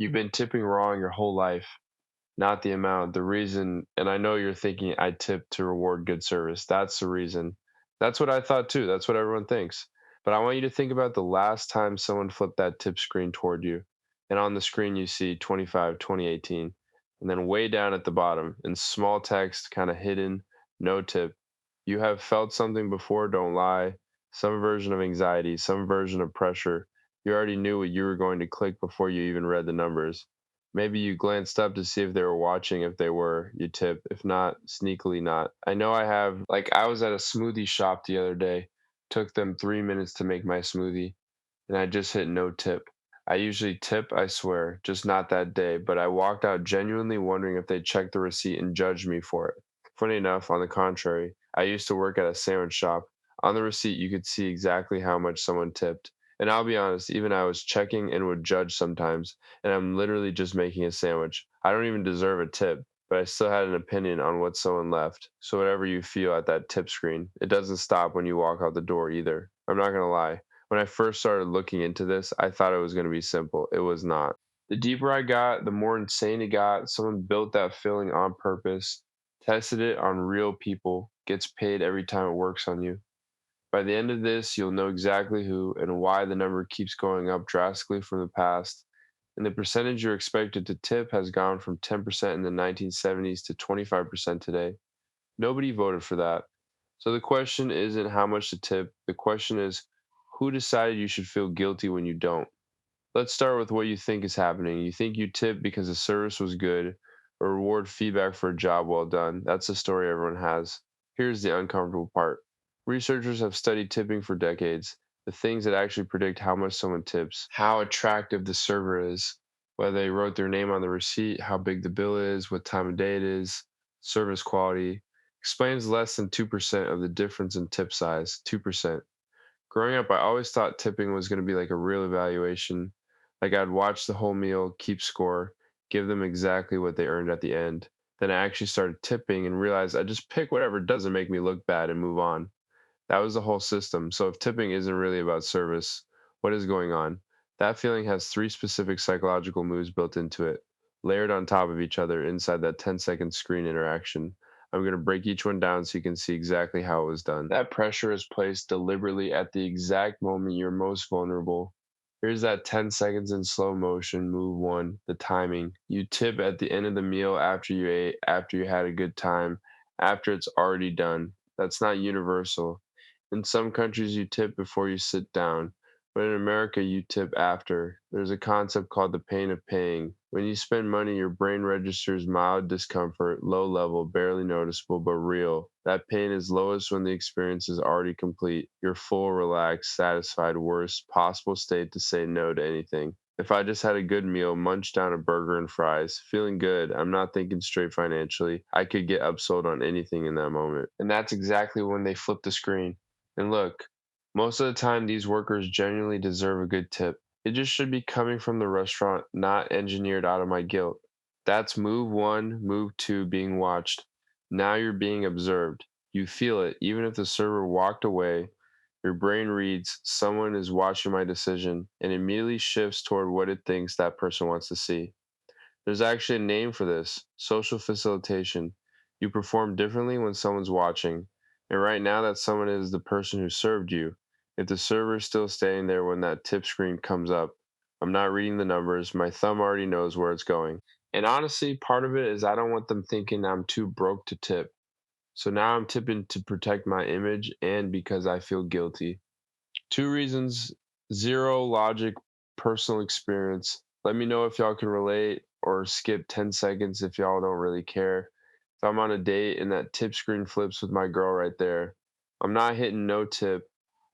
You've been tipping wrong your whole life, not the amount. The reason, and I know you're thinking I tip to reward good service. That's the reason. That's what I thought too. That's what everyone thinks. But I want you to think about the last time someone flipped that tip screen toward you. And on the screen, you see 25, 2018. And then way down at the bottom, in small text, kind of hidden, no tip. You have felt something before, don't lie. Some version of anxiety, some version of pressure. You already knew what you were going to click before you even read the numbers. Maybe you glanced up to see if they were watching. If they were, you tip. If not, sneakily not. I know I have. Like, I was at a smoothie shop the other day, took them 3 minutes to make my smoothie, and I just hit no tip. I usually tip, I swear, just not that day, but I walked out genuinely wondering if they'd check the receipt and judge me for it. Funny enough, on the contrary, I used to work at a sandwich shop. On the receipt, you could see exactly how much someone tipped. And I'll be honest, even I was checking and would judge sometimes, and I'm literally just making a sandwich. I don't even deserve a tip, but I still had an opinion on what someone left. So, whatever you feel at that tip screen, it doesn't stop when you walk out the door either. I'm not gonna lie. When I first started looking into this, I thought it was going to be simple. It was not. The deeper I got, the more insane it got. Someone built that feeling on purpose, tested it on real people, gets paid every time it works on you. By the end of this, you'll know exactly who and why the number keeps going up drastically from the past. And the percentage you're expected to tip has gone from 10% in the 1970s to 25% today. Nobody voted for that. So the question isn't how much to tip. The question is who decided you should feel guilty when you don't? Let's start with what you think is happening. You think you tip because the service was good or reward feedback for a job well done. That's the story everyone has. Here's the uncomfortable part. Researchers have studied tipping for decades. The things that actually predict how much someone tips, how attractive the server is, whether they wrote their name on the receipt, how big the bill is, what time of day it is, service quality, explains less than 2% of the difference in tip size. 2%. Growing up, I always thought tipping was going to be like a real evaluation. Like I'd watch the whole meal, keep score, give them exactly what they earned at the end. Then I actually started tipping and realized I just pick whatever doesn't make me look bad and move on. That was the whole system. So if tipping isn't really about service, what is going on? That feeling has three specific psychological moves built into it, layered on top of each other inside that 10-second screen interaction. I'm going to break each one down so you can see exactly how it was done. That pressure is placed deliberately at the exact moment you're most vulnerable. Here's that 10 seconds in slow motion. Move one, the timing. You tip at the end of the meal after you ate, after you had a good time, after it's already done. That's not universal. In some countries, you tip before you sit down, but in America, you tip after. There's a concept called the pain of paying. When you spend money, your brain registers mild discomfort, low level, barely noticeable, but real. That pain is lowest when the experience is already complete. You're full, relaxed, satisfied, worst possible state to say no to anything. If I just had a good meal, munched down a burger and fries, feeling good, I'm not thinking straight financially, I could get upsold on anything in that moment. And that's exactly when they flip the screen. And look, most of the time, these workers genuinely deserve a good tip. It just should be coming from the restaurant, not engineered out of my guilt. That's move one, move two being watched. Now you're being observed. You feel it. Even if the server walked away, your brain reads, someone is watching my decision, and immediately shifts toward what it thinks that person wants to see. There's actually a name for this: social facilitation. You perform differently when someone's watching. And right now, that someone is the person who served you. If the server is still standing there when that tip screen comes up, I'm not reading the numbers. My thumb already knows where it's going. And honestly, part of it is I don't want them thinking I'm too broke to tip. So now I'm tipping to protect my image and because I feel guilty. Two reasons: zero logic, personal experience. Let me know if y'all can relate or skip 10 seconds if y'all don't really care. If I'm on a date and that tip screen flips with my girl right there, I'm not hitting no tip.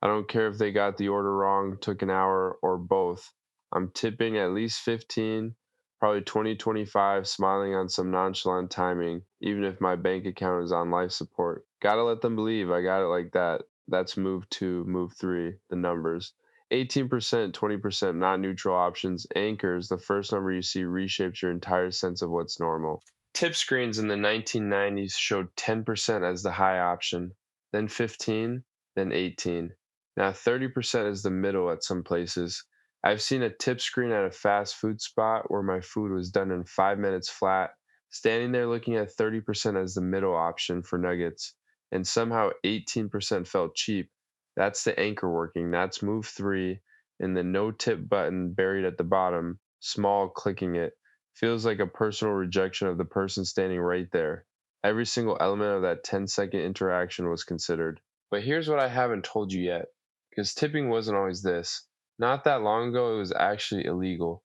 I don't care if they got the order wrong, took an hour, or both. I'm tipping at least 15, probably 20, 25, smiling on some nonchalant timing, even if my bank account is on life support. Gotta let them believe I got it like that. That's move two, move three, the numbers. 18%, 20% not neutral options, anchors, the first number you see reshapes your entire sense of what's normal. Tip screens in the 1990s showed 10% as the high option, then 15, then 18. Now 30% is the middle at some places. I've seen a tip screen at a fast food spot where my food was done in 5 minutes flat, standing there looking at 30% as the middle option for nuggets, and somehow 18% felt cheap. That's the anchor working. That's move three, and the no tip button buried at the bottom, small clicking it. Feels like a personal rejection of the person standing right there. Every single element of that 10-second interaction was considered. But here's what I haven't told you yet, because tipping wasn't always this. Not that long ago, it was actually illegal.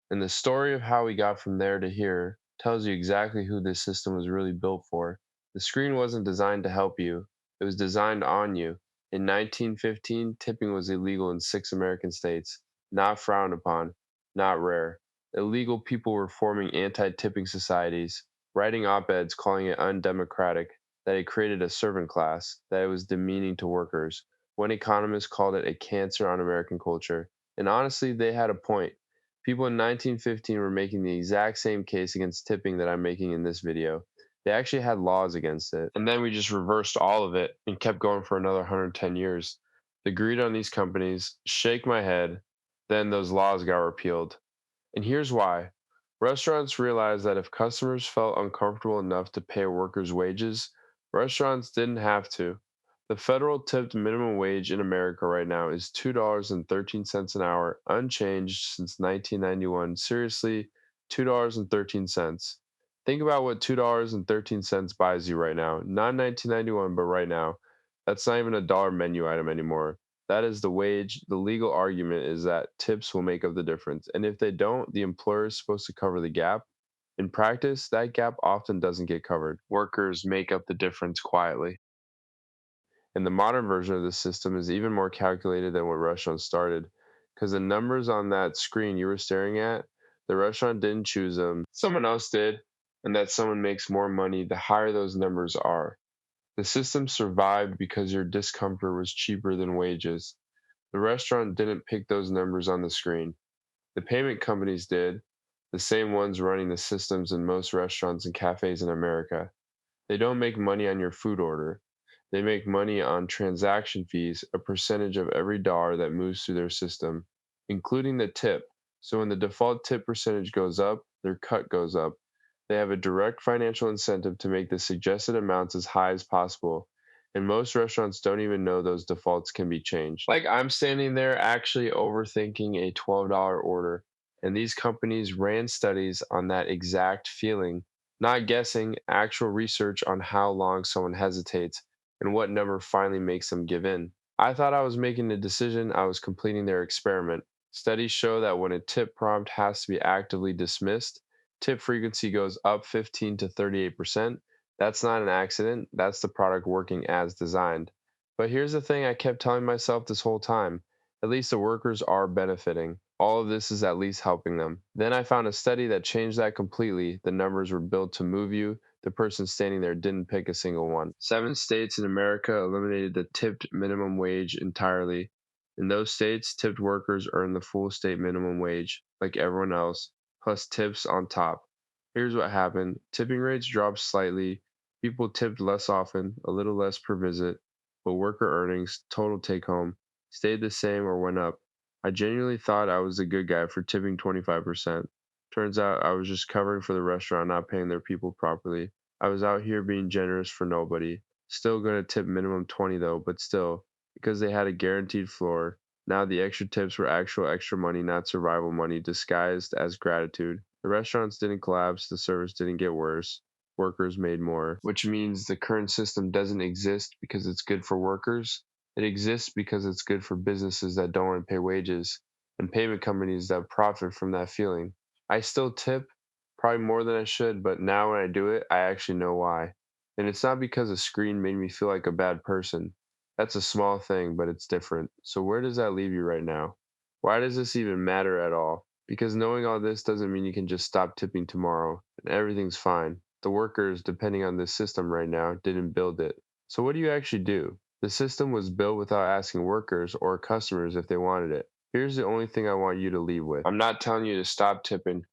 And the story of how we got from there to here tells you exactly who this system was really built for. The screen wasn't designed to help you, it was designed on you. In 1915, tipping was illegal in 6 American states, not frowned upon, not rare. Illegal people were forming anti tipping societies, writing op eds calling it undemocratic, that it created a servant class, that it was demeaning to workers. One economist called it a cancer on American culture. And honestly, they had a point. People in 1915 were making the exact same case against tipping that I'm making in this video. They actually had laws against it. And then we just reversed all of it and kept going for another 110 years. The greed on these companies, shake my head, then those laws got repealed. And here's why. Restaurants realized that if customers felt uncomfortable enough to pay workers' wages, restaurants didn't have to. The federal tipped minimum wage in America right now is $2.13 an hour, unchanged since 1991. Seriously, $2.13. Think about what $2.13 buys you right now. Not 1991, but right now. That's not even a dollar menu item anymore. That is the wage. The legal argument is that tips will make up the difference. And if they don't, the employer is supposed to cover the gap. In practice, that gap often doesn't get covered. Workers make up the difference quietly. And the modern version of this system is even more calculated than when restaurants started. Because the numbers on that screen you were staring at, the restaurant didn't choose them, someone else did. And that someone makes more money, the higher those numbers are. The system survived because your discomfort was cheaper than wages. The restaurant didn't pick those numbers on the screen. The payment companies did, the same ones running the systems in most restaurants and cafes in America. They don't make money on your food order. They make money on transaction fees, a percentage of every dollar that moves through their system, including the tip. So when the default tip percentage goes up, their cut goes up. They have a direct financial incentive to make the suggested amounts as high as possible. And most restaurants don't even know those defaults can be changed. Like I'm standing there actually overthinking a $12 order, and these companies ran studies on that exact feeling, not guessing, actual research on how long someone hesitates and what number finally makes them give in. I thought I was making a decision, I was completing their experiment. Studies show that when a tip prompt has to be actively dismissed, tip frequency goes up 15 to 38%. That's not an accident, that's the product working as designed. But here's the thing I kept telling myself this whole time: at least the workers are benefiting. All of this is at least helping them. Then I found a study that changed that completely. The numbers were built to move you. The person standing there didn't pick a single one. 7 states in America eliminated the tipped minimum wage entirely. In those states, tipped workers earn the full state minimum wage, like everyone else, plus tips on top. Here's what happened: tipping rates dropped slightly, people tipped less often, a little less per visit, but worker earnings, total take home, stayed the same or went up. I genuinely thought I was the good guy for tipping 25%. Turns out I was just covering for the restaurant not paying their people properly. I was out here being generous for nobody. Still gonna tip minimum 20 though, but still, because they had a guaranteed floor, now the extra tips were actual extra money, not survival money, disguised as gratitude. The restaurants didn't collapse, the service didn't get worse. Workers made more, which means the current system doesn't exist because it's good for workers. It exists because it's good for businesses that don't want to pay wages and payment companies that profit from that feeling. I still tip, probably more than I should, but now when I do it, I actually know why. And it's not because a screen made me feel like a bad person. That's a small thing, but it's different. So where does that leave you right now? Why does this even matter at all? Because knowing all this doesn't mean you can just stop tipping tomorrow and everything's fine. The workers, depending on this system right now, didn't build it. So what do you actually do? The system was built without asking workers or customers if they wanted it. Here's the only thing I want you to leave with. I'm not telling you to stop tipping.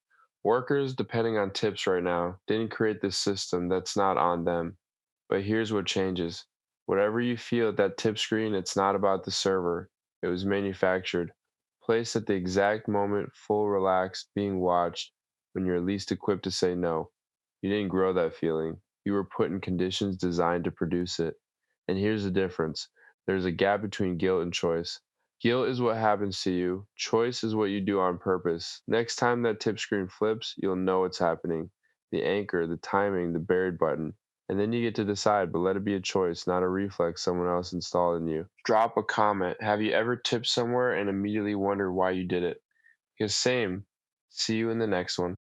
Workers, depending on tips right now, didn't create this system. That's not on them. But here's what changes. Whatever you feel at that tip screen, it's not about the server. It was manufactured. placed at the exact moment, full relaxed, being watched, when you're least equipped to say no. You didn't grow that feeling. You were put in conditions designed to produce it. And here's the difference: there's a gap between guilt and choice. Guilt is what happens to you, choice is what you do on purpose. Next time that tip screen flips, you'll know what's happening: the anchor, the timing, the buried button. And then you get to decide, but let it be a choice, not a reflex someone else installed in you. Drop a comment. Have you ever tipped somewhere and immediately wondered why you did it? Because same. See you in the next one.